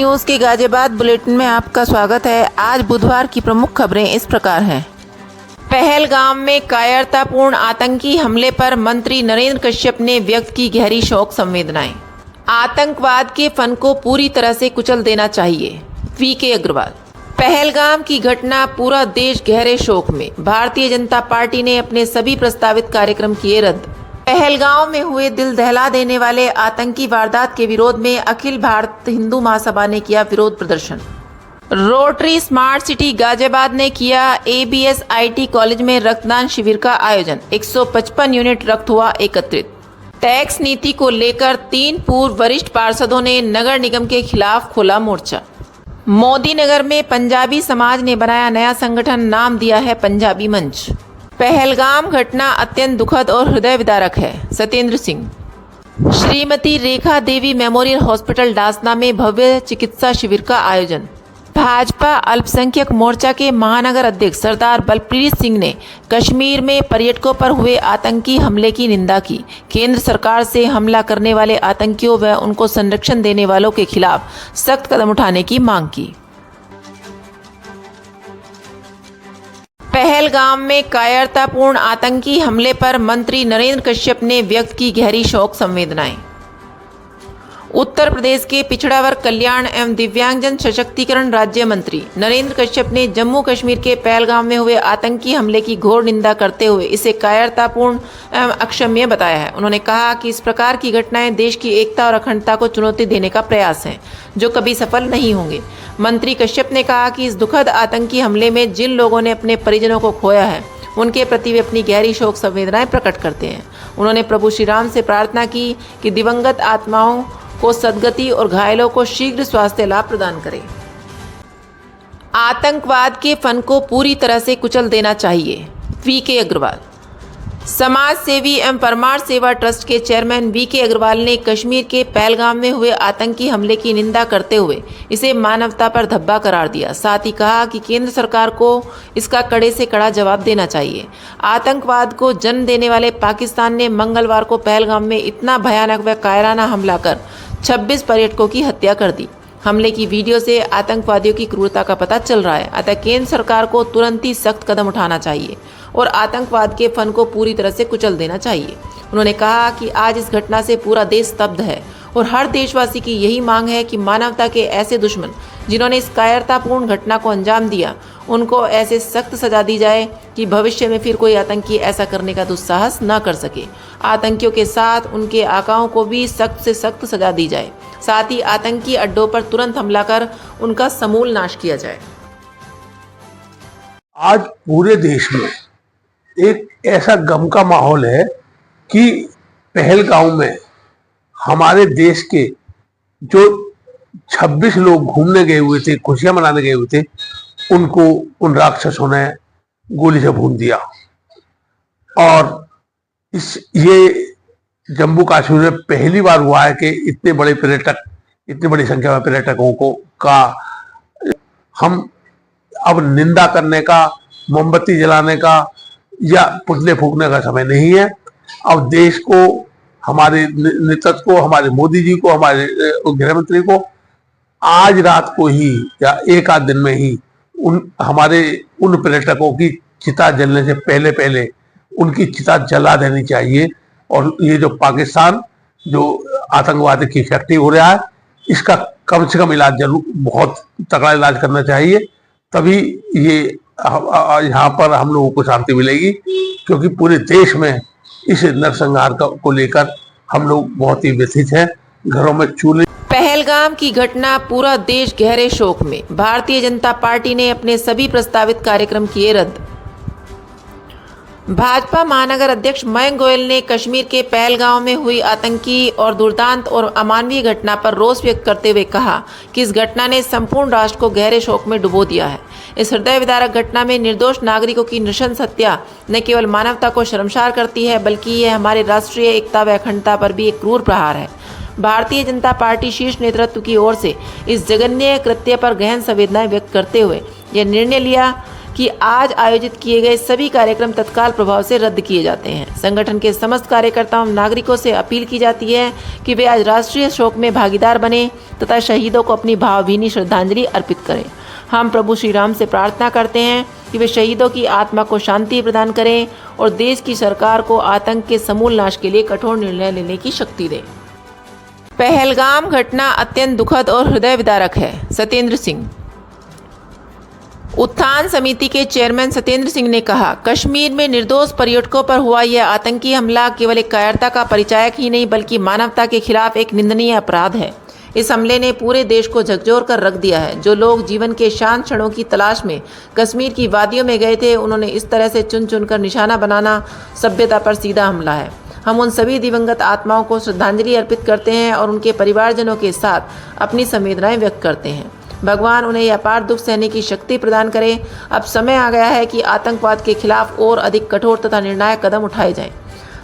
News के Ghaziabad bulletin में आपका स्वागत है। आज बुधवार की प्रमुख खबरें इस प्रकार हैं। पहलगाम में कायरतापूर्ण आतंकी हमले पर मंत्री नरेंद्र कश्यप ने व्यक्त की गहरी शोक संवेदनाएं। आतंकवाद के फन को पूरी तरह से कुचल देना चाहिए। वीके अग्रवाल। पहलगाम की घटना, पूरा देश गहरे शोक में। भारतीय जनता पार्टी ने अपने सभी प्रस्तावित कार्यक्रम किए रद्द। पहलगांव में हुए दिल दहला देने वाले आतंकी वारदात के विरोध में अखिल भारत हिंदू महासभा ने किया विरोध प्रदर्शन। रोटरी स्मार्ट सिटी गाजियाबाद ने किया ABS IT कॉलेज में रक्तदान शिविर का आयोजन। 155 यूनिट रक्त हुआ एकत्रित। टैक्स नीति को लेकर 3 पूर्व वरिष्ठ पार्षदों ने नगर निगम के खिलाफ खोला मोर्चा। मोदी नगर में पंजाबी समाज ने बनाया नया संगठन, नाम दिया है पंजाबी मंच। पहलगाम घटना अत्यंत दुखद और हृदय विदारक है। सत्येंद्र सिंह। श्रीमती रेखा देवी मेमोरियल हॉस्पिटल डासना में भव्य चिकित्सा शिविर का आयोजन। भाजपा अल्पसंख्यक मोर्चा के महानगर अध्यक्ष सरदार बलप्रीत सिंह ने कश्मीर में पर्यटकों पर हुए आतंकी हमले की निंदा की। केंद्र सरकार से हमला करने वाले आतंकियों व उनको संरक्षण देने वालों के खिलाफ सख्त कदम उठाने की मांग की। पहलगाम में कायरतापूर्ण आतंकी हमले पर मंत्री नरेंद्र कश्यप ने व्यक्त की गहरी शोक संवेदनाएं। उत्तर प्रदेश के पिछड़ा वर्ग कल्याण एवं दिव्यांगजन सशक्तिकरण राज्य मंत्री नरेंद्र कश्यप ने जम्मू कश्मीर के पहलगाम में हुए आतंकी हमले की घोर निंदा करते हुए इसे कायरतापूर्ण एवं अक्षम्य बताया है। उन्होंने कहा कि इस प्रकार की घटनाएं देश की एकता और अखंडता को चुनौती देने का प्रयास हैं, जो कभी सफल नहीं होंगे। मंत्री कश्यप ने कहा कि इस दुखद आतंकी हमले में जिन लोगों ने अपने परिजनों को खोया है, उनके प्रति वे अपनी गहरी शोक संवेदनाएं प्रकट करते हैं। उन्होंने प्रभु श्री राम से प्रार्थना की कि दिवंगत आत्माओं को सद्गति और घायलों को शीघ्र स्वास्थ्य लाभ प्रदान करें। आतंकवाद के फन को पूरी तरह से कुचल देना चाहिए। वीके अग्रवाल। समाज सेवी एवं परमार्थ सेवा ट्रस्ट के चेयरमैन वीके अग्रवाल ने कश्मीर के पहलगाम में हुए आतंकी हमले की निंदा करते हुए इसे मानवता पर धब्बा करार दिया। साथ ही कहा कि केंद्र सरकार को इसका कड़े से कड़ा जवाब देना चाहिए। आतंकवाद को जन्म देने वाले पाकिस्तान ने मंगलवार को पहलगाम में इतना भयानक व कायराना हमला कर 26 पर्यटकों की हत्या कर दी। हमले की वीडियो से आतंकवादियों की क्रूरता का पता चल रहा है। अतः केंद्र सरकार को तुरंत ही सख्त कदम उठाना चाहिए और आतंकवाद के फन को पूरी तरह से कुचल देना चाहिए। उन्होंने कहा कि आज इस घटना से पूरा देश स्तब्ध है और हर देशवासी की यही मांग है कि मानवता के ऐसे दुश्मन जिन्होंने इस कायरतापूर्ण घटना को अंजाम दिया, उनको ऐसे सख्त सजा दी जाए कि भविष्य में फिर कोई आतंकी ऐसा करने का दुस्साहस न कर सके। आतंकियों के साथ उनके आकाओं को भी सख्त से सख्त सजा दी जाए। साथ ही आतंकी अड्डों पर तुरंत हमला कर उनका समूल नाश किया जाए। आज पूरे देश में एक ऐसा गम का माहौल है कि पहलगाम में हमारे देश के जो 26 लोग घूमने गए हुए थे, खुशियां मनाने गए हुए थे, उनको उन राक्षसों ने गोली से भून दिया। और ये जम्मू कश्मीर में पहली बार हुआ है कि इतने बड़ी संख्या में पर्यटकों को का हम अब निंदा करने का, मोमबत्ती जलाने का या पुतले फूकने का समय नहीं है। अब देश को, हमारे नेतृत्व को, हमारे मोदी जी को, हमारे गृह मंत्री को आज रात को ही या एक आध दिन में ही उन पर्यटकों की चिता जलने से पहले उनकी चिता जला देनी चाहिए। और ये जो पाकिस्तान जो आतंकवाद की फैक्ट्री हो रहा है, इसका कम से कम इलाज जरूर, बहुत तगड़ा इलाज करना चाहिए। तभी ये यहाँ पर हम लोगों को शांति मिलेगी, क्योंकि पूरे देश में इस नरसंहार को लेकर हम लोग बहुत ही व्यथित हैं। घरों में चूल्हे। पहलगाम की घटना, पूरा देश गहरे शोक में। भारतीय जनता पार्टी ने अपने सभी प्रस्तावित कार्यक्रम किए रद्द। भाजपा महानगर अध्यक्ष मयंक गोयल ने कश्मीर के पहलगाम में हुई आतंकी और दुर्दांत और अमानवीय घटना पर रोष व्यक्त करते हुए कहा कि इस घटना ने संपूर्ण राष्ट्र को गहरे शोक में डुबो दिया है। इस हृदय विदारक घटना में निर्दोष नागरिकों की नृशंस हत्या न केवल मानवता को शर्मसार करती है, बल्कि यह हमारे राष्ट्रीय एकता व अखंडता पर भी एक क्रूर प्रहार है। भारतीय जनता पार्टी शीर्ष नेतृत्व की ओर से इस जघन्य कृत्य पर गहन संवेदनाएं व्यक्त करते हुए यह निर्णय लिया कि आज आयोजित किए गए सभी कार्यक्रम तत्काल प्रभाव से रद्द किए जाते हैं। संगठन के समस्त कार्यकर्ताओं और नागरिकों से अपील की जाती है कि वे आज राष्ट्रीय शोक में भागीदार बने तथा शहीदों को अपनी भावभीनी श्रद्धांजलि अर्पित करें। हम प्रभु श्री राम से प्रार्थना करते हैं कि वे शहीदों की आत्मा को शांति प्रदान करें और देश की सरकार को आतंक के समूल नाश के लिए कठोर निर्णय लेने की शक्ति दें। पहलगाम घटना अत्यंत दुखद और हृदय विदारक है। सत्येंद्र सिंह। उत्थान समिति के चेयरमैन सत्येंद्र सिंह ने कहा, कश्मीर में निर्दोष पर्यटकों पर हुआ यह आतंकी हमला केवल एक कायरता का परिचायक ही नहीं बल्कि मानवता के खिलाफ एक निंदनीय अपराध है। इस हमले ने पूरे देश को झकझोर कर रख दिया है। जो लोग जीवन के शांत क्षणों की तलाश में कश्मीर की वादियों में गए थे, उन्होंने इस तरह से चुन चुनकर निशाना बनाना सभ्यता पर सीधा हमला है। हम उन सभी दिवंगत आत्माओं को श्रद्धांजलि अर्पित करते हैं और उनके परिवारजनों के साथ अपनी संवेदनाएं व्यक्त करते हैं। भगवान उन्हें यह अपार दुख सहने की शक्ति प्रदान करें। अब समय आ गया है कि आतंकवाद के खिलाफ और अधिक कठोर तथा निर्णायक कदम उठाए जाएं।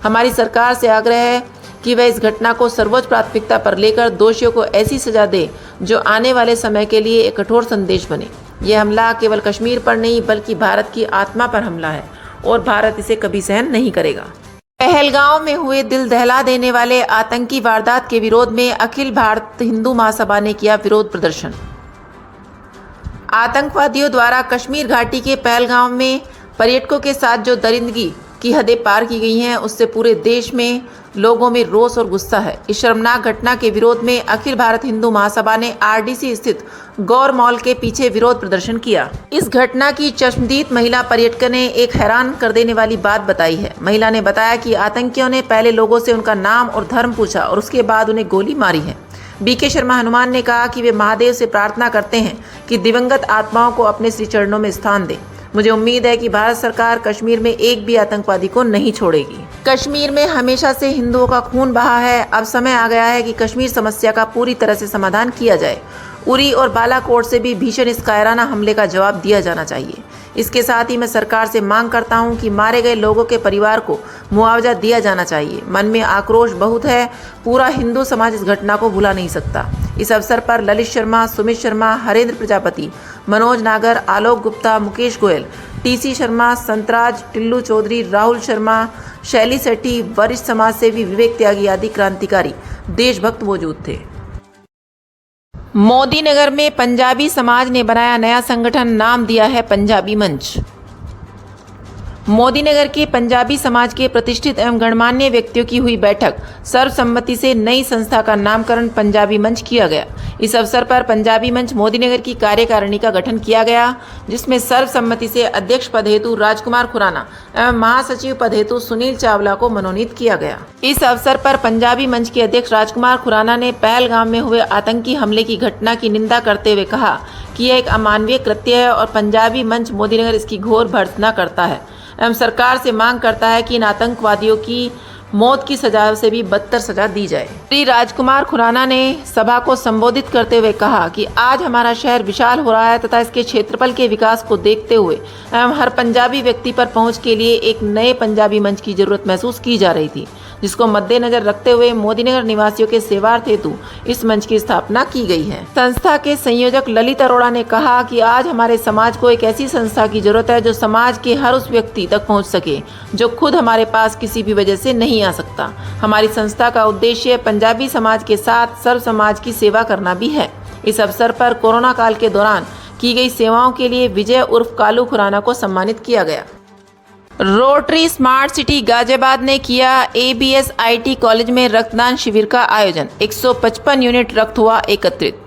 हमारी सरकार से आग्रह है कि वह इस घटना को सर्वोच्च प्राथमिकता पर लेकर दोषियों को ऐसी सजा दे जो आने वाले समय के लिए एक कठोर संदेश बने। यह हमला केवल कश्मीर पर नहीं बल्कि भारत की आत्मा पर हमला है और भारत इसे कभी सहन नहीं करेगा। पहलगांव में हुए दिल दहला देने वाले आतंकी वारदात के विरोध में अखिल भारत हिंदू महासभा ने किया विरोध प्रदर्शन। आतंकवादियों द्वारा कश्मीर घाटी के पहलगांव में पर्यटकों के साथ जो दरिंदगी की हदें पार की गई हैं, उससे पूरे देश में लोगों में रोष और गुस्सा है। इस शर्मनाक घटना के विरोध में अखिल भारत हिंदू महासभा ने आरडीसी स्थित गौर मॉल के पीछे विरोध प्रदर्शन किया। इस घटना की चश्मदीद महिला पर्यटक ने एक हैरान कर देने वाली बात बताई है। महिला ने बताया कि आतंकियों ने पहले लोगों से उनका नाम और धर्म पूछा और उसके बाद उन्हें गोली मारी है। बीके शर्मा हनुमान ने कहा कि वे महादेव से प्रार्थना करते हैं कि दिवंगत आत्माओं को अपने श्री चरणों में स्थान दे। मुझे उम्मीद है कि भारत सरकार कश्मीर में एक भी आतंकवादी को नहीं छोड़ेगी। कश्मीर में हमेशा से हिंदुओं का खून बहा है। अब समय आ गया है कि कश्मीर समस्या का पूरी तरह से समाधान किया जाए। उरी और बालाकोट से भी भीषण इस कायराना हमले का जवाब दिया जाना चाहिए। इसके साथ ही मैं सरकार से मांग करता हूं कि मारे गए लोगों के परिवार को मुआवजा दिया जाना चाहिए। मन में आक्रोश बहुत है। पूरा हिंदू समाज इस घटना को भुला नहीं सकता। इस अवसर पर ललित शर्मा, सुमित शर्मा, हरेंद्र प्रजापति, मनोज नागर, आलोक गुप्ता, मुकेश गोयल, टीसी शर्मा, संतराज, टिल्लू चौधरी, राहुल शर्मा, शैली सेठी, वरिष्ठ समाज सेवी विवेक त्यागी आदि क्रांतिकारी देशभक्त मौजूद थे। मोदी नगर में पंजाबी समाज ने बनाया नया संगठन, नाम दिया है पंजाबी मंच। मोदी नगर के पंजाबी समाज के प्रतिष्ठित एवं गणमान्य व्यक्तियों की हुई बैठक सर्वसम्मति से नई संस्था का नामकरण पंजाबी मंच किया गया। इस अवसर पर पंजाबी मंच मोदी नगर की कार्यकारिणी का गठन किया गया, जिसमें सर्वसम्मति से अध्यक्ष पद हेतु राजकुमार खुराना एवं महासचिव पद हेतु सुनील चावला को मनोनीत किया गया। इस अवसर पर पंजाबी मंच के अध्यक्ष राजकुमार खुराना ने पहलगाम में हुए आतंकी हमले की घटना की निंदा करते हुए कहा कि यह एक अमानवीय कृत्य है और पंजाबी मंच मोदी नगर इसकी घोर भर्त्सना करता है एवं सरकार से मांग करता है कि इन आतंकवादियों की मौत की सजा से भी बदतर सजा दी जाए। श्री राजकुमार खुराना ने सभा को संबोधित करते हुए कहा कि आज हमारा शहर विशाल हो रहा है तथा इसके क्षेत्रफल के विकास को देखते हुए एवं हर पंजाबी व्यक्ति पर पहुंच के लिए एक नए पंजाबी मंच की जरूरत महसूस की जा रही थी, जिसको मद्देनजर रखते हुए मोदीनगर निवासियों के सेवार्थ हेतु इस मंच की स्थापना की गई है। संस्था के संयोजक ललित अरोड़ा ने कहा कि आज हमारे समाज को एक ऐसी संस्था की जरूरत है जो समाज के हर उस व्यक्ति तक पहुंच सके जो खुद हमारे पास किसी भी वजह से नहीं आ सकता। हमारी संस्था का उद्देश्य पंजाबी समाज के साथ सर्व समाज की सेवा करना भी है। इस अवसर पर कोरोना काल के दौरान की गई सेवाओं के लिए विजय उर्फ कालू खुराना को सम्मानित किया गया। रोटरी स्मार्ट सिटी गाजियाबाद ने किया ABS IT कॉलेज में रक्तदान शिविर का आयोजन। 155 यूनिट रक्त हुआ एकत्रित।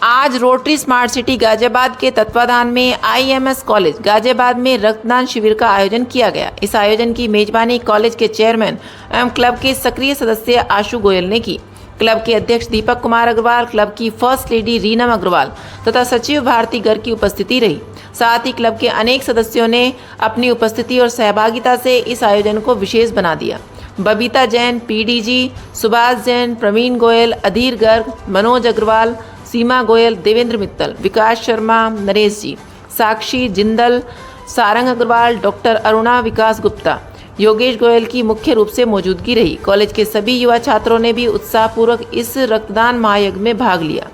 आज रोटरी स्मार्ट सिटी गाजियाबाद के तत्वाधान में IMS कॉलेज गाजियाबाद में रक्तदान शिविर का आयोजन किया गया। इस आयोजन की मेजबानी कॉलेज के चेयरमैन एवं क्लब के सक्रिय सदस्य आशु गोयल ने की। क्लब के अध्यक्ष दीपक कुमार अग्रवाल, क्लब की फर्स्ट लेडी रीनम अग्रवाल तथा सचिव भारती गर्ग की उपस्थिति रही। साथ ही क्लब के अनेक सदस्यों ने अपनी उपस्थिति और सहभागिता से इस आयोजन को विशेष बना दिया। बबीता जैन, PDG, सुभाष जैन, प्रवीण गोयल, अधीर गर्ग, मनोज अग्रवाल, सीमा गोयल, देवेंद्र मित्तल, विकास शर्मा, नरेश जी, साक्षी जिंदल, सारंग अग्रवाल, डॉक्टर अरुणा विकास गुप्ता, योगेश गोयल की मुख्य रूप से मौजूदगी रही। कॉलेज के सभी युवा छात्रों ने भी उत्साहपूर्वक इस रक्तदान महायज्ञ में भाग लिया,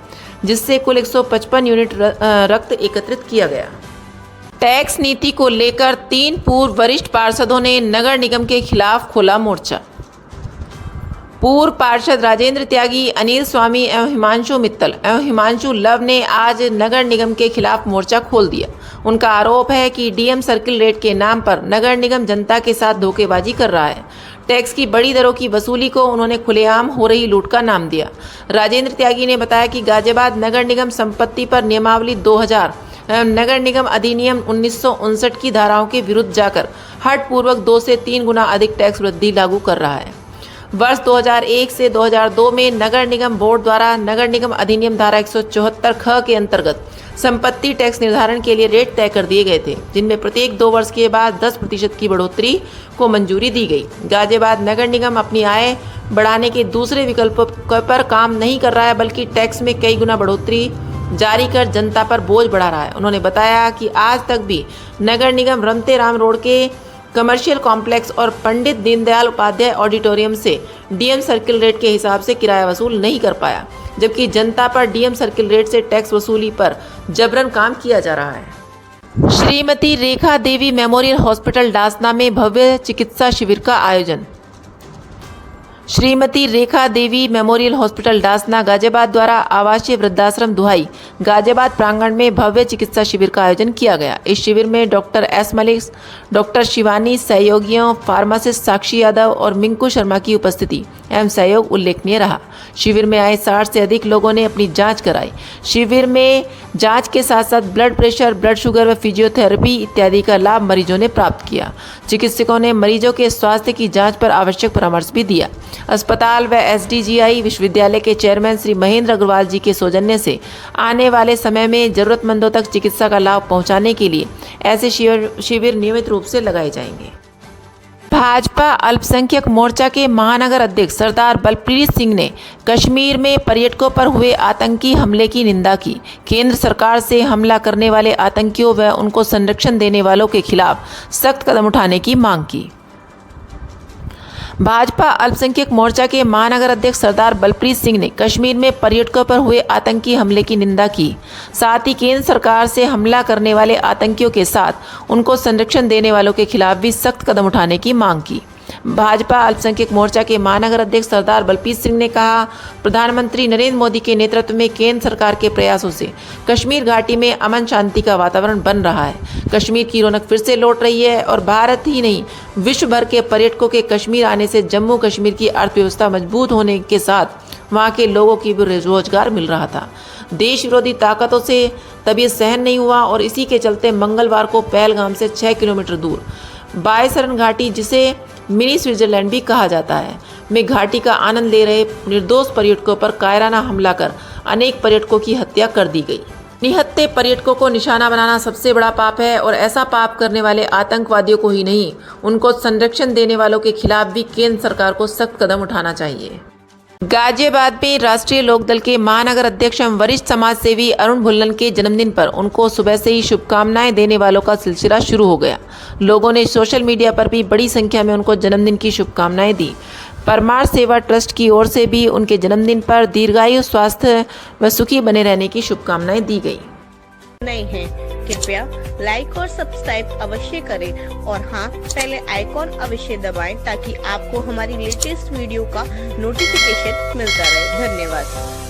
जिससे कुल 155 यूनिट रक्त एकत्रित किया गया। टैक्स नीति को लेकर 3 पूर्व वरिष्ठ पार्षदों ने नगर निगम के खिलाफ खोला मोर्चा। पूर्व पार्षद राजेंद्र त्यागी, अनिल स्वामी एवं हिमांशु मित्तल एवं हिमांशु लव ने आज नगर निगम के खिलाफ मोर्चा खोल दिया। उनका आरोप है कि डीएम सर्किल रेट के नाम पर नगर निगम जनता के साथ धोखेबाजी कर रहा है। टैक्स की बड़ी दरों की वसूली को उन्होंने खुलेआम हो रही लूट का नाम दिया। राजेंद्र त्यागी ने बताया कि गाजियाबाद नगर निगम संपत्ति पर नियमावली 2000 एवं नगर निगम अधिनियम 1959 की धाराओं के विरुद्ध जाकर हठपूर्वक 2 से 3 गुना अधिक टैक्स वृद्धि लागू कर रहा है। वर्ष 2001 से 2002 में नगर निगम बोर्ड द्वारा नगर निगम अधिनियम धारा 174 ख के अंतर्गत संपत्ति टैक्स निर्धारण के लिए रेट तय कर दिए गए थे, जिनमें प्रत्येक 2 वर्ष के बाद 10% की बढ़ोतरी को मंजूरी दी गई। गाजियाबाद नगर निगम अपनी आय बढ़ाने के दूसरे विकल्पों पर काम नहीं कर रहा है, बल्कि टैक्स में कई गुना बढ़ोतरी जारी कर जनता पर बोझ बढ़ा रहा है। उन्होंने बताया कि आज तक भी नगर निगम रमते राम रोड के कमर्शियल कॉम्प्लेक्स और पंडित दीनदयाल उपाध्याय ऑडिटोरियम से डीएम सर्किल रेट के हिसाब से किराया वसूल नहीं कर पाया, जबकि जनता पर डीएम सर्किल रेट से टैक्स वसूली पर जबरन काम किया जा रहा है। श्रीमती रेखा देवी मेमोरियल हॉस्पिटल डासना में भव्य चिकित्सा शिविर का आयोजन। श्रीमती रेखा देवी मेमोरियल हॉस्पिटल डासना गाजियाबाद द्वारा आवासीय वृद्धाश्रम दुहाई गाजियाबाद प्रांगण में भव्य चिकित्सा शिविर का आयोजन किया गया। इस शिविर में doctor S Malik, doctor Shivani, सहयोगियों फार्मासिस्ट साक्षी यादव और मिंकू शर्मा की उपस्थिति एवं सहयोग उल्लेखनीय रहा। शिविर में आए 60 से अधिक लोगों ने अपनी जांच कराई। शिविर में जांच के साथ साथ ब्लड प्रेशर, ब्लड शुगर व फिजियोथेरेपी इत्यादि का लाभ मरीजों ने प्राप्त किया। चिकित्सकों ने मरीजों के स्वास्थ्य की जांच पर आवश्यक परामर्श भी दिया। अस्पताल व एसडीजीआई विश्वविद्यालय के चेयरमैन श्री महेंद्र अग्रवाल जी के सौजन्य से आने वाले समय में जरूरतमंदों तक चिकित्सा का लाभ पहुंचाने के लिए ऐसे शिविर नियमित रूप से लगाए जाएंगे। भाजपा अल्पसंख्यक मोर्चा के महानगर अध्यक्ष सरदार बलप्रीत सिंह ने कश्मीर में पर्यटकों पर हुए आतंकी हमले की निंदा की। केंद्र सरकार से हमला करने वाले आतंकियों व उनको संरक्षण देने वालों के खिलाफ सख्त कदम उठाने की मांग की। भाजपा अल्पसंख्यक मोर्चा के महानगर अध्यक्ष सरदार बलप्रीत सिंह ने कश्मीर में पर्यटकों पर हुए आतंकी हमले की निंदा की। साथ ही केंद्र सरकार से हमला करने वाले आतंकियों के साथ उनको संरक्षण देने वालों के खिलाफ भी सख्त कदम उठाने की मांग की। भाजपा अल्पसंख्यक मोर्चा के महानगर अध्यक्ष सरदार बलप्रीत सिंह ने कहा, प्रधानमंत्री नरेंद्र मोदी के नेतृत्व में केंद्र सरकार के प्रयासों से कश्मीर घाटी में अमन शांति का वातावरण बन रहा है। कश्मीर की रौनक फिर से लौट रही है और भारत ही नहीं विश्व भर के पर्यटकों के कश्मीर आने से जम्मू कश्मीर की अर्थव्यवस्था मजबूत होने के साथ वहाँ के लोगों की भी रोजगार मिल रहा था। देश विरोधी ताकतों से तब सहन नहीं हुआ और इसी के चलते मंगलवार को पहलगाम से 6 किलोमीटर दूर बायसरन घाटी, जिसे मिनी स्विट्जरलैंड भी कहा जाता है, में घाटी का आनंद ले रहे निर्दोष पर्यटकों पर कायराना हमला कर अनेक पर्यटकों की हत्या कर दी गई। निहत्थे पर्यटकों को निशाना बनाना सबसे बड़ा पाप है और ऐसा पाप करने वाले आतंकवादियों को ही नहीं, उनको संरक्षण देने वालों के खिलाफ भी केंद्र सरकार को सख्त कदम उठाना चाहिए। गाजियाबाद में राष्ट्रीय लोकदल के महानगर अध्यक्ष एवं वरिष्ठ समाज सेवी अरुण भुल्लन के जन्मदिन पर उनको सुबह से ही शुभकामनाएं देने वालों का सिलसिला शुरू हो गया। लोगों ने सोशल मीडिया पर भी बड़ी संख्या में उनको जन्मदिन की शुभकामनाएं दी। परमार सेवा ट्रस्ट की ओर से भी उनके जन्मदिन पर दीर्घायु, स्वास्थ्य व सुखी बने रहने की शुभकामनाएं दी गई। नहीं है कृपया लाइक और सब्सक्राइब अवश्य करें और हाँ, पहले आइकॉन अवश्य दबाएं ताकि आपको हमारी लेटेस्ट वीडियो का नोटिफिकेशन मिलता रहे। धन्यवाद।